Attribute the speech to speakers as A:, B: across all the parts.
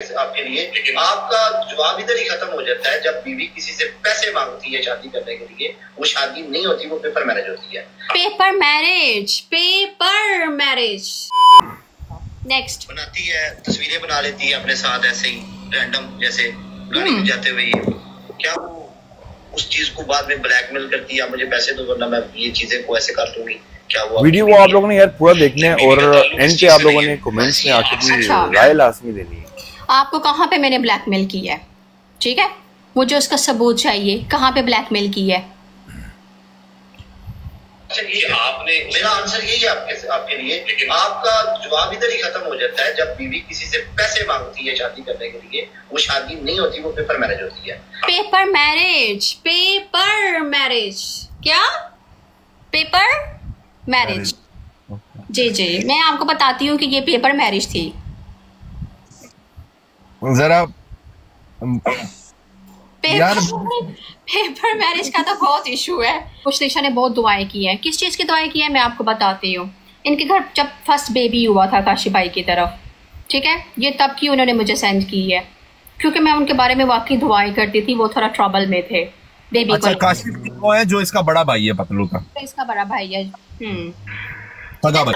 A: आपके लिए, लेकिन आपका जवाब इधर ही खत्म हो जाता है जब बीवी किसी से पैसे मांगती है शादी करने के लिए। वो शादी नहीं होती, वो पेपर मैरिज होती है।
B: Paper marriage, paper marriage. Next
A: बनाती है, तस्वीरें बना लेती है अपने साथ ऐसे ही रैंडम, जैसे गाड़ी में जाते हुए। क्या वो उस चीज को बाद में ब्लैकमेल करती है, मुझे पैसे दो वरना मैं ये चीजें को ऐसे कर दूंगी। क्या वो
C: वीडियो को आप लोगों ने यार पूरा देखना है और एंड पे आप लोगों ने कमेंट्स में आके भी राय लाजमी देनी है। आपको
B: कहाँ पे मैंने ब्लैकमेल की है, ठीक है? मुझे उसका सबूत चाहिए, कहाँ पे ब्लैकमेल की है।
A: आपने, मेरा आंसर यही है आपके लिए, लेकिन आपका जवाब इधर ही खत्म हो जाता है जब बीवी किसी से पैसे मांगती है शादी करने के लिए। वो शादी नहीं होती, वो पेपर मैरिज होती है।
B: Paper marriage, paper marriage. क्या? Paper marriage. जी जी, मैं आपको बताती हूँ कि ये पेपर मैरिज थी।
D: जरा
B: पेपर मैरिज का तो बहुत इशू है। मुशलिशा ने बहुत दुआएं की हैं। किस चीज़ की दुआएं की है मैं आपको बताती हूँ। इनके घर जब फर्स्ट बेबी हुआ था काशी भाई की तरफ, ठीक है, ये तब की उन्होंने मुझे सेंड की है, क्योंकि मैं उनके बारे में वाकई दुआएं करती थी। वो थोड़ा ट्रबल में थे बेबी
D: अच्छा, काशी वो है जो इसका बड़ा भाई है पतलू का,
B: तो इसका बड़ा भाई है।
D: सगा भाई।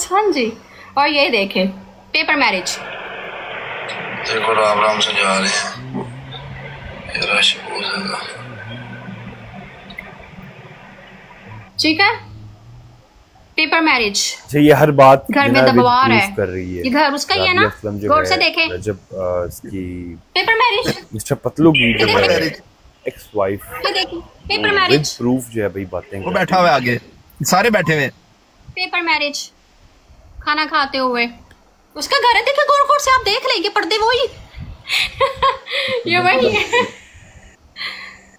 B: हाँ जी। और ये देखे पेपर मैरिज।
A: देखो राम राम से जा रहे हैं, रश बहुत ज्यादा,
B: ठीक है। Paper marriage.
C: ये हर बात
B: घर में दबाव है,
C: कर रही है।
B: ये घर उसका ही है ना, गौर से देखे।
C: जब इसकी
B: पेपर मैरिज,
C: मिस्टर पतलू की ex wife,
B: paper marriage
C: proof जो है भाई बातें
D: वो बैठा हुआ आगे, सारे बैठे हुए।
B: पेपर मैरिज, खाना खाते हुए उसका घर है, देखिए गौर गौर से आप देख लेंगे, पर्दे वही ये वही है,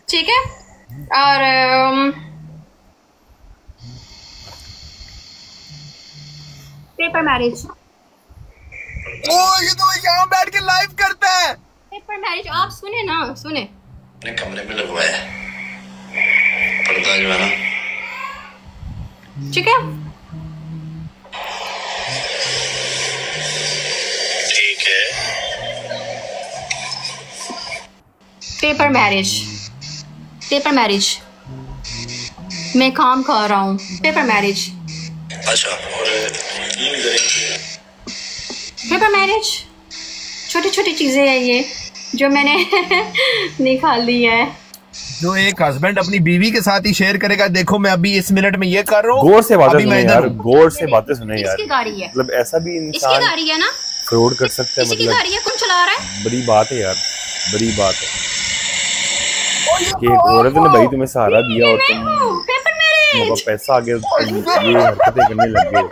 B: ठीक है। और पेपर मैरिज।
D: ओ ये तो यहाँ बैठ के लाइव करता है।
B: पेपर मैरिज आप सुने ना, सुने।
A: अपने कमरे में लगवाया पर्दा जो है ना,
B: ठीक है।
A: ठीक है।
B: पेपर मैरिज, पेपर मैरिज, मैं काम कर रहा हूँ। Paper marriage.
A: अच्छा, और
B: पेपर मैरिज, छोटी छोटी चीजें हैं ये जो मैंने निकाल ली है।
D: जो एक हस्बैंड अपनी बीवी के साथ ही शेयर करेगा, देखो मैं अभी इस मिनट में ये कर रहा हूँ।
C: गौर से बातें सुने यार, गौर से बातें सुने यार।
B: इसकी गाड़ी है,
C: मतलब ऐसा भी इंसान
B: इसकी गाड़ी है ना,
C: फ्रॉड कर सकता है।
B: मतलब इसकी गाड़ी है, कौन चला रहा है?
C: बड़ी बात है यार, बड़ी बात है कि एक औरत ने भाई तुम्हें सहारा दिया और तुम पैसा आगे ये हरकतें करने लग गए।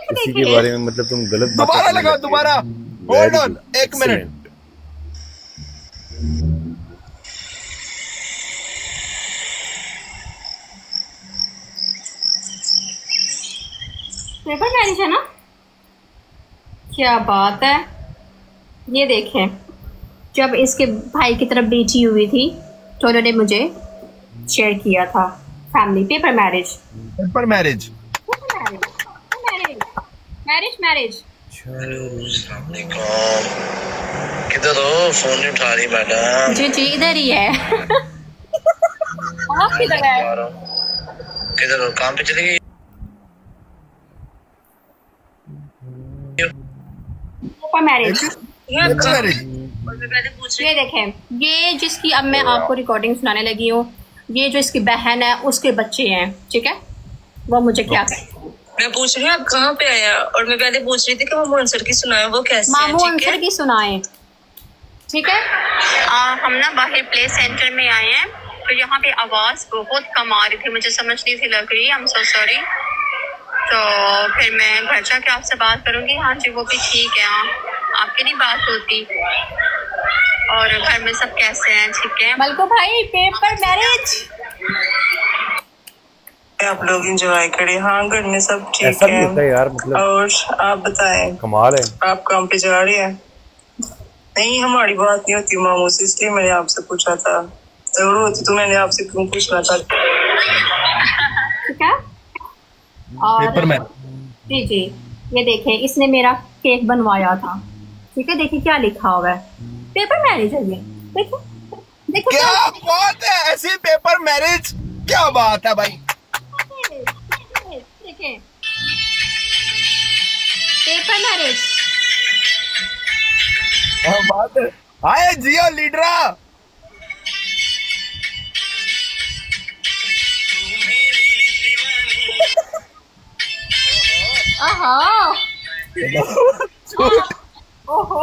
C: किसी के बारे में मतलब तुम गलत बात
D: दोबारा लगा, दोबारा होल्ड ऑन, एक मिनट।
B: पेपर मैरिज है ना, क्या बात है। ये देखें, जब इसके भाई की तरफ बेटी हुई थी तो उन्होंने मुझे शेयर किया था family. Paper marriage,
D: paper marriage,
B: marriage marriage.
A: किधर हो? फोन नहीं उठा रही मैडम।
B: जी जी इधर ही है। आप किधर है?
A: किधर हो? काम पे चली गई?
B: Paper marriage. ये देखें, ये जिसकी अब मैं आपको रिकॉर्डिंग सुनाने लगी हूँ, ये जो इसकी बहन है उसके बच्चे हैं, ठीक है। वो मुझे क्या
E: मैं पूछ रही हूँ आप कहाँ पे आया, और मैं पहले पूछ रही थी कि मामू अंसर की सुनाए, वो कैसे है?
B: मामू अंसर की सुनाए, ठीक है। हम ना बाहर प्ले सेंटर में आए हैं, तो यहाँ पे आवाज बहुत कम आ रही थी, मुझे समझ नहीं थी लग रही। I am so sorry. तो फिर मैं घर जाके आपसे बात करूंगी। हाँ जी, वो भी ठीक है। हाँ, आपकी नहीं बात होती। और घर में सब कैसे हैं? ठीक है मलको भाई। पेपर मैरिज
E: आप लोग एंजॉय करें। हाँ, घर में सब ठीक
C: ऐसा भी होता है यार, मतलब
E: और आप बताएं,
C: कमाल है।
E: आप काम पे जा रहे हैं? नहीं, हमारी बात नहीं होती मामू से, इसलिए मैंने आपसे पूछा था। जरूर होती तो मैंने आपसे क्यों पूछना था।
B: ठीक है। और
D: पेपर मैरिज।
B: जी जी, ये देखें, इसने मेरा केक बनवाया था, ठीक है। देखिए क्या लिखा हुआ है, पेपर मैरिज है ये। देखो देखो
D: क्या बात है, ऐसी पेपर मैरिज, क्या बात है भाई।
B: देखें पेपर मैरिज,
D: क्या बात है। आए जियो लीडरा।
B: ओहो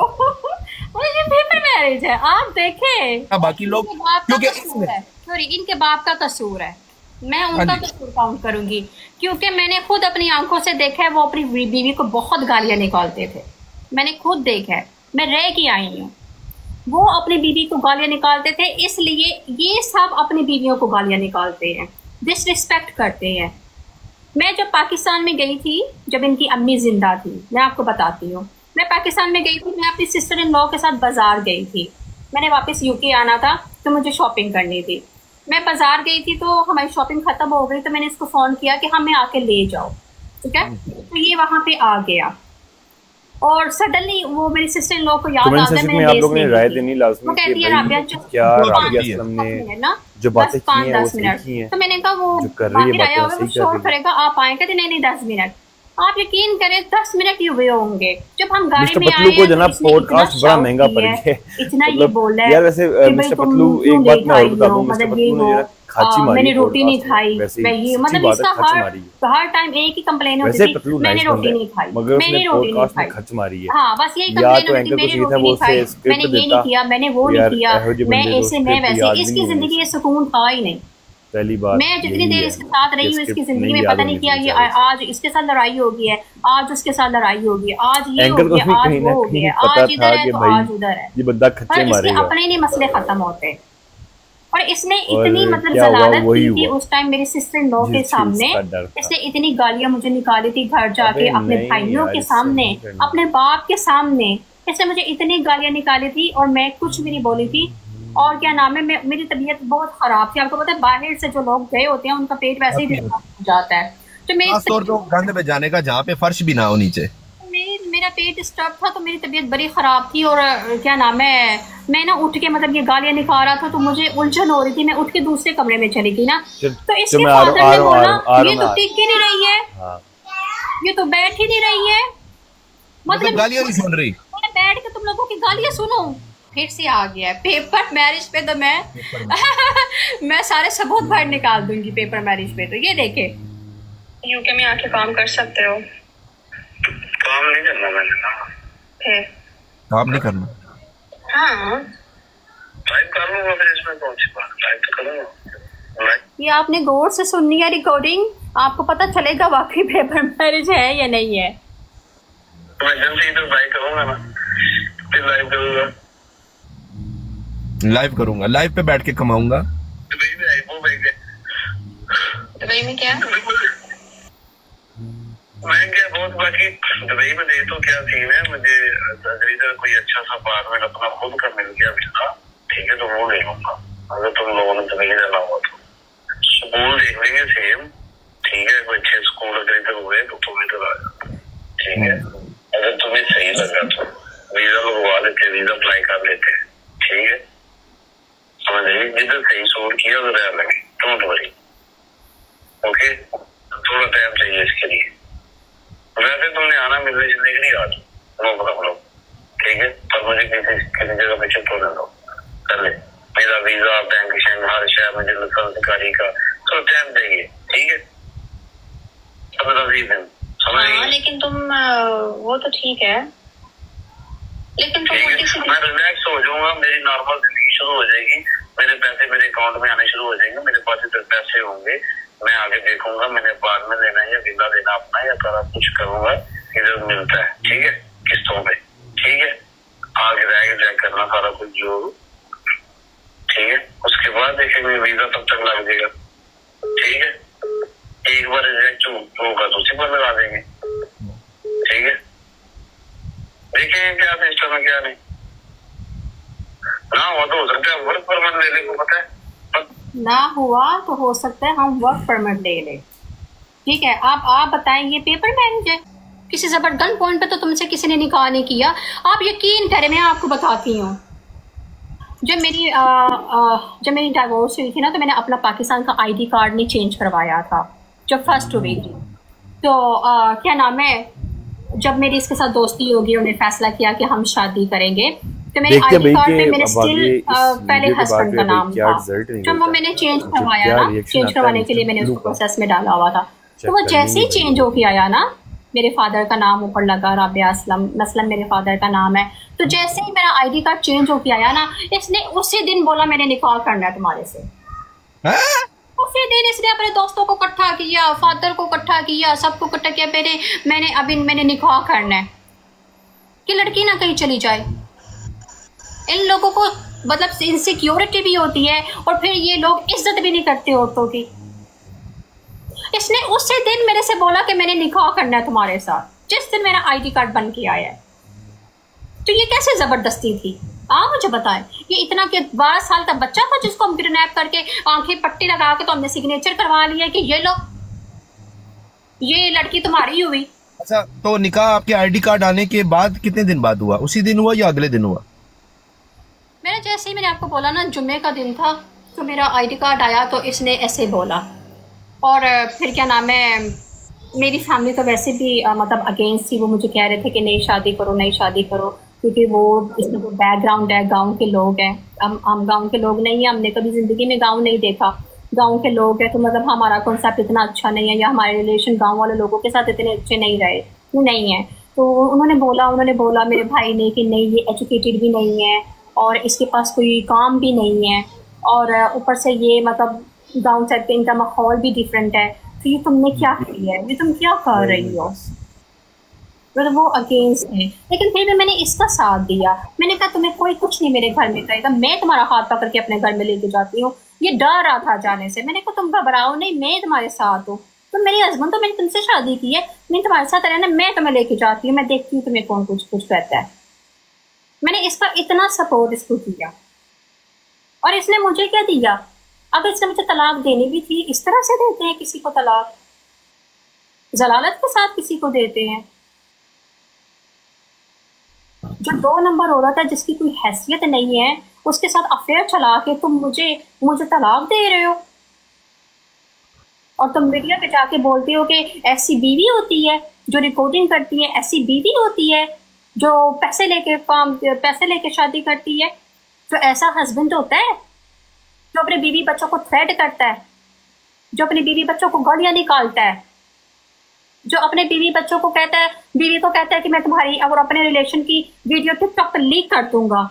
B: ये पेपर मैरिज है, आप देखें।
D: बाकी लोग
B: क्योंकि सॉरी इनके बाप का कसूर है, मैं उनका कसूर काउंट करूंगी, क्योंकि मैंने खुद अपनी आंखों से देखा है वो अपनी बीवी को बहुत गालियां निकालते थे। मैंने खुद देखा है, मैं रह के आई हूँ, वो अपनी बीवी को गालियां निकालते थे। इसलिए ये सब अपनी बीवियों को गालियां निकालते हैं, डिसरिस्पेक्ट करते हैं। मैं जब पाकिस्तान में गई थी, जब इनकी अम्मी जिंदा थी, मैं आपको बताती हूँ, मैं पाकिस्तान में गई थी, मैं अपनी सिस्टर इन लॉ के साथ बाजार गई थी। मैंने वापस यूके आना था तो मुझे शॉपिंग करनी थी। मैं बाजार गई थी तो हमारी शॉपिंग खत्म हो गई, तो मैंने इसको फ़ोन किया कि हमें आके ले जाओ, ठीक है। तो ये वहाँ पे आ गया और सडनली वो मेरी सिस्टर इन लॉ को याद आता है, मैंने
C: आप लोगों ने राय देनी लाजमी
B: वो कहती है राबिया
C: क्या राबिया असलम ने
B: ना
C: जो बातें की हैं वो
B: 5-10
C: सही
B: मिनट।
C: की हैं,
B: तो मैंने कहा वो
C: कर रही है
B: बाहर आया
C: बातें
B: होगा,
C: सही
B: वो
C: कर
B: शोर
C: रही है।
B: करेगा, आप आए, कहते नहीं 10 मिनट। आप यकीन करें 10 मिनट ही हुए होंगे जब हम गाड़ी में आए।
C: पतलू को जनाब पॉडकास्ट बड़ा महंगा पड़ गया,
B: इतना ये बोल रहा है
C: यार। वैसे मिस्टर पतलू एक बात मैं और बता दूं, मिस्टर पतलू ने जरा खाची मारी,
B: मैंने रोटी नहीं खाई, मैं ये मतलब इसका हर टाइम एक ही कंप्लेन होती थी, मैंने रोटी नहीं खाई, मैंने रोटी नहीं खाई,
C: खच मारी है।
B: हाँ बस यही कंप्लेन होती थी, मैंने रोटी नहीं खाई, मैंने ये नहीं किया, मैंने वो नहीं किया, मैं ऐसे मैं वैसे। इसकी जिंदगी में सुकून था ही नहीं।
C: पहली बात
B: मैं जितनी देर इसके साथ रही हूँ, इसकी जिंदगी में पता नहीं किया ये आज इसके साथ लड़ाई हो गई है, आज उसके साथ लड़ाई हो गई, आज ये हो गया, आज वो हो गया, आज इधर है तो आज उधर है।
C: ये बंदा खच्चे मारेगा,
B: इसके अपने नहीं मसले खत्म होते। और इसने इतनी मतलब जलालत की थी उस टाइम मेरी सिस्टर इन लॉ के सामने, इसने इतनी गालियां मुझे निकाली थी घर जाके, अपने भाइयों के सामने, अपने बाप के सामने, इसने मुझे इतनी गालियां निकाली थी और मैं कुछ भी नहीं बोली थी। और क्या नाम है, मेरी तबीयत बहुत खराब थी। आपको पता है बाहर से जो लोग गए होते हैं उनका पेट वैसे ही डिस्टर्ब हो जाता है, तो
D: गंद पे जाने का जहाँ पे फर्श भी ना हो नीचे,
B: मेरा पेट डिस्टर्ब था, तो मेरी तबीयत बड़ी ख़राब थी। और क्या नाम है, मैं ना उठ के मतलब ये गालियाँ निकाल रहा था तो मुझे उलझन हो रही थी, मैं उठ के दूसरे कमरे में चली गई ना, तो इसके फादर ने बोला ये तो टिक ही नहीं रही है, ये तो बैठ ही नहीं रही है, मतलब
D: गालियाँ नहीं सुन रही,
B: बैठ के तुम लोगों की गालियाँ सुनो। फिर से आ गया पेपर मैरिज पे, तो मैं सारे सबूत बाहर निकाल दूंगी पेपर मैरिज पे। तो ये देखे यूके में आके काम कर सकते हो,
A: काम नहीं करना मैंने ना,
D: काम नहीं करना,
A: हाँ टाइप कर लूंगा, फिर इसमें कौन सी बात, टाइप तो करूंगा।
B: ये आपने गौर से सुननी है रिकॉर्डिंग, आपको पता चलेगा वाकई पेपर मैरिज है या नहीं है।
A: मैं जल्दी इधर बाइक करूंगा ना, फिर लाइव करूंगा,
D: लाइव करूंगा, लाइव पे बैठ के कमाऊंगा।
A: दुबई में दुबई में क्या मैं क्या बहुत बाकी दुबई में दे तो क्या सीन है, मुझे इधर कोई अच्छा सा अपार्टमेंट अपना खुद का मिल गया बिना, ठीक है, तो वो ले लूंगा। अगर तुम लोगों ने दुबई जाना हुआ तो स्कूल देख लेंगे सेम, ठीक है, कोई अच्छे स्कूल अगर इधर हुए तो तुम इधर आ जाओ, ठीक है। अगर तुम्हें सही लगा तो वीजा लगवा लेते, वीजा अप्लाई कर लेते, ठीक है, समझ रही, जिधर सही सोच किया उधर रह लगे, डोंट वरी, ओके। थोड़ा टाइम चाहिए इसके लिए, वैसे तुमने आना मिलने जुलने के लिए आ जाओ, नो प्रॉब्लम, ठीक है, पर मुझे किसी जगह पे शिफ्ट होने दो, कर ले। मेरा वीजा, बैंक हर शहर मुझे लाइसेंस गाड़ी का थोड़ा टाइम चाहिए, ठीक है, 15-20 दिन, समझ रही।
B: लेकिन तुम वो तो ठीक है, लेकिन तुम
A: मैं रिलैक्स हो जाऊंगा, मेरी नॉर्मल जिंदगी शुरू हो जाएगी, मेरे पैसे मेरे अकाउंट में आने शुरू हो जाएंगे, मेरे पास इधर पैसे होंगे, मैं आगे देखूंगा मैंने अपार्टमेंट लेना है या विला लेना अपना, या सारा कुछ करूंगा, इधर मिलता है, ठीक है, किस्तों पे, ठीक है, आगे रह करना सारा कुछ जो, ठीक है। उसके बाद देखेंगे वीजा तब तक लग जाएगा, ठीक है, एक बार रिजेक्ट होगा तो उसी पर लगा देंगे, ठीक है, देखेंगे क्या सिस्टम है क्या नहीं, ना हुआ तो हो सकता है वर्क परमिट ले ले, को पता है,
B: ना हुआ तो हो सकता है हम वर्क परमिट ले ले, ठीक है। आप बताएं ये पेपर मैरिज है, किसी जबर गन पॉइंट पे तो तुमसे किसी ने निकाह नहीं किया। आप यकीन करें, मैं आपको बताती हूँ, जब मेरी डाइवोर्स हुई थी ना, तो मैंने अपना पाकिस्तान का ID कार्ड नहीं चेंज करवाया था जब फर्स्ट हुई थी। तो क्या नाम है, जब मेरी इसके साथ दोस्ती होगी, उन्हें फैसला किया कि हम शादी करेंगे, तो मेरे ID कार्ड पे मेरे स्टिल पहले हस्बैंड का नाम था। जब वो मैंने चेंज करवाया ना, चेंज करवाने के लिए मैंने उसको प्रोसेस में डाला हुआ था, तो वो जैसे ही चेंज होके आया ना, मेरे फादर का नाम ऊपर लगा, राबिया असलम नस्लन मेरे फादर का नाम है, तो जैसे ही मेरा ID कार्ड चेंज होके आया ना, इसने उसी दिन बोला मैंने निकाह करना है तुम्हारे से। उसी दिन इसने अपने दोस्तों को इकट्ठा किया, फादर को इकट्ठा किया, सबको इकट्ठा किया, मैंने निकाह करना है कि लड़की ना कहीं चली जाए। इन लोगों को मतलब इनसिक्योरिटी भी होती है, और फिर ये लोग इज्जत भी नहीं करते औरतों की। इसने उसी दिन मेरे से बोला कि मैंने निकाह करना है तुम्हारे साथ, जिस दिन मेरा ID कार्ड बन के आया है। तो ये कैसे जबरदस्ती थी? मुझे बताएं, ये इतना कि 12 साल का बच्चा था जिसको हम किडनैप करके आंखें पट्टी लगा के तो हमने सिग्नेचर करवा लिया कि ये लो, ये लड़की तुम्हारी हुई।
D: अच्छा, तो निकाह आपके ID कार्ड आने के बाद कितने दिन बाद हुआ? उसी दिन हुआ या अगले दिन हुआ?
B: मेरा जैसे ही मैंने आपको बोला ना, जुम्मे का दिन था, तो मेरा ID कार्ड आया, तो इसने ऐसे बोला। और फिर क्या नाम है, मेरी फैमिली तो वैसे भी मतलब अगेंस्ट थी, वो मुझे कह रहे थे कि नहीं शादी करो, नहीं शादी करो, क्योंकि वो इसमें वो बैकग्राउंड है, गांव के लोग हैं। हम गांव के लोग नहीं हैं, हमने कभी ज़िंदगी में गांव नहीं देखा, गांव के लोग हैं, तो मतलब हमारा कॉन्सेप्ट इतना अच्छा नहीं है, या हमारे रिलेशन गांव वाले लोगों के साथ इतने अच्छे नहीं हैं। तो उन्होंने बोला मेरे भाई ने कि नहीं, ये एजुकेटेड भी नहीं है और इसके पास कोई काम भी नहीं है, और ऊपर से ये मतलब गाँव टाइप के इनका माहौल भी डिफरेंट है, तो ये तुमने क्या किया है, ये तुम क्या कर रही हो? मतलब वो अगेंस्ट है, लेकिन फिर भी मैंने इसका साथ दिया। मैंने कहा तुम्हें कोई कुछ नहीं मेरे घर में करेगा, मैं तुम्हारा हाथ पकड़ के अपने घर में लेके जाती हूँ। ये डर रहा था जाने से, मैंने कहा तुम घबराओ नहीं, मैं तुम्हारे साथ हूँ, तुम मेरे हस्बैंड, तो मैंने तुमसे शादी की है, मैं तुम्हारे साथ रहना, मैं तुम्हें लेके जाती हूँ, मैं देखती हूँ तुम्हें कौन कुछ कहता है। मैंने इसका इतना सपोर्ट इसको किया, और इसने मुझे क्या दिया? अगर इसने मुझे तलाक देनी भी थी, इस तरह से देते हैं किसी को तलाक, जलालत के साथ किसी को देते हैं। जो 2 नंबर औरत है, जिसकी कोई हैसियत नहीं है, उसके साथ अफेयर चला के तुम मुझे तलाक दे रहे हो, और तुम मीडिया पे जाके बोलते हो कि ऐसी बीवी होती है जो रिकॉर्डिंग करती है, ऐसी बीवी होती है जो पैसे लेके शादी करती है। तो ऐसा हस्बैंड होता है जो अपने बीवी बच्चों को थ्रेट करता है, जो अपने बीवी बच्चों को गालियां निकालता है, जो अपने बीवी बच्चों को कहता है, बीवी को कहता है कि मैं तुम्हारी और अपने रिलेशन की वीडियो टिकटॉक पर लीक कर दूंगा।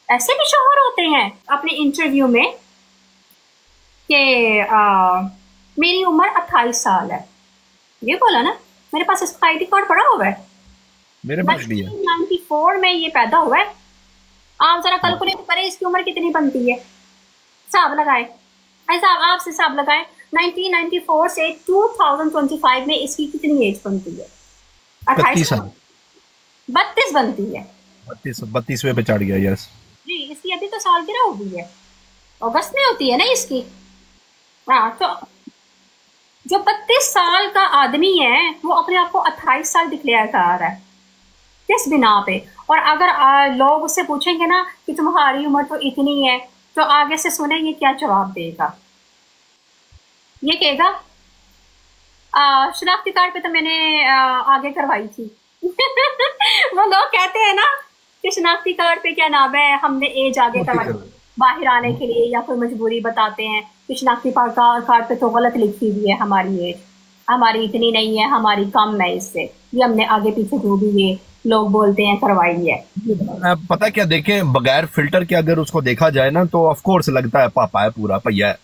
B: ऐसे भी शौहर होते हैं। अपने इंटरव्यू में कि मेरी उम्र 28 साल है, ये बोला ना, मेरे पास इसका ID कार्ड पड़ा हुआ है,
D: मेरे पास भी है,
B: 1994 में ये पैदा हुआ है। आप जरा कैलकुलेट करें इसकी उम्र कितनी बनती है, हिसाब लगाए, ऐसा आपसे हिसाब लगाए, 1994 से 2025 में इसकी कितनी एज बनती है? 28 साल, 32 बनती है।
D: 32वें पे चढ़ गया। यस
B: जी, इसकी अभी तो सालगिरह हो गई है, अगस्त में होती है ना इसकी। हाँ, तो जो 32 साल का आदमी है वो अपने आप को 28 साल डिक्लेयर करा रहा है, किस बिना पे? और अगर लोग उससे पूछेंगे ना कि तुम्हारी उम्र तो इतनी है, तो आगे से सुने ये क्या जवाब देगा। ये कहेगा शनाख्ती कार्ड पे तो मैंने आगे करवाई थी। वो लोग कहते हैं ना कि शनाख्ती कार्ड पे क्या नाम है, हमने एज आगे करवाई बाहर आने के लिए, या कोई मजबूरी बताते हैं कि शनाख्ती कार्ड पे तो गलत लिखी हुई है हमारी एज, हमारी इतनी नहीं है, हमारी कम है इससे, ये हमने आगे पीछे जो भी ये लोग बोलते हैं करवाई है।
D: पता क्या, देखें बगैर फिल्टर के अगर उसको देखा जाए ना, तो ऑफ कोर्स लगता है पापा है, पूरा भैया है,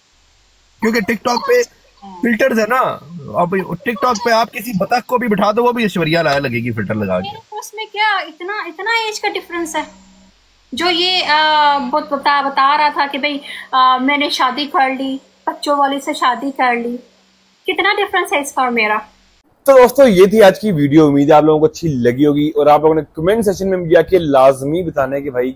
D: क्योंकि टिकटॉक पे फिल्टर्स है ना। अब टिकटॉक पे आप किसी बतख को भी बिठा दो, वो भी ऐश्वर्या राय लगेगी फिल्टर लगा के।
B: उसमें क्या इतना एज का डिफरेंस है? जो ये बता रहा था कि भाई मैंने शादी कर ली, बच्चों वाली से शादी कर ली, कितना डिफरेंस है इसका और मेरा।
C: तो दोस्तों ये थी आज की वीडियो, उम्मीद है आप लोगों को अच्छी लगी होगी, और आप लोगों ने कमेंट सेक्शन में मुझे आके लाजमी बताना है कि भाई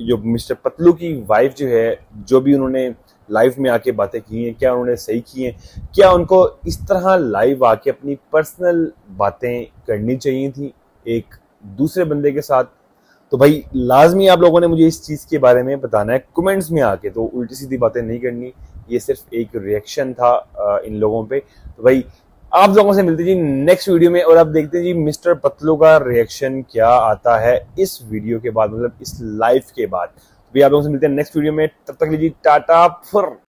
C: जो मिस्टर पतलू की वाइफ जो है, जो भी उन्होंने लाइव में आके बातें की हैं, क्या उन्होंने सही की हैं, क्या उनको इस तरह लाइव आके अपनी पर्सनल बातें करनी चाहिए थी एक दूसरे बंदे के साथ। तो भाई लाजमी आप लोगों ने मुझे इस चीज़ के बारे में बताना है कमेंट्स में आके, तो उल्टी सीधी बातें नहीं करनी, ये सिर्फ एक रिएक्शन था इन लोगों पे। तो भाई आप लोगों से मिलते जी नेक्स्ट वीडियो में, और आप देखते हैं जी मिस्टर पतलू का रिएक्शन क्या आता है इस वीडियो के बाद, मतलब इस लाइव के बाद। तो आप लोगों से मिलते हैं नेक्स्ट वीडियो में, तब तक लीजिए टाटा फुर।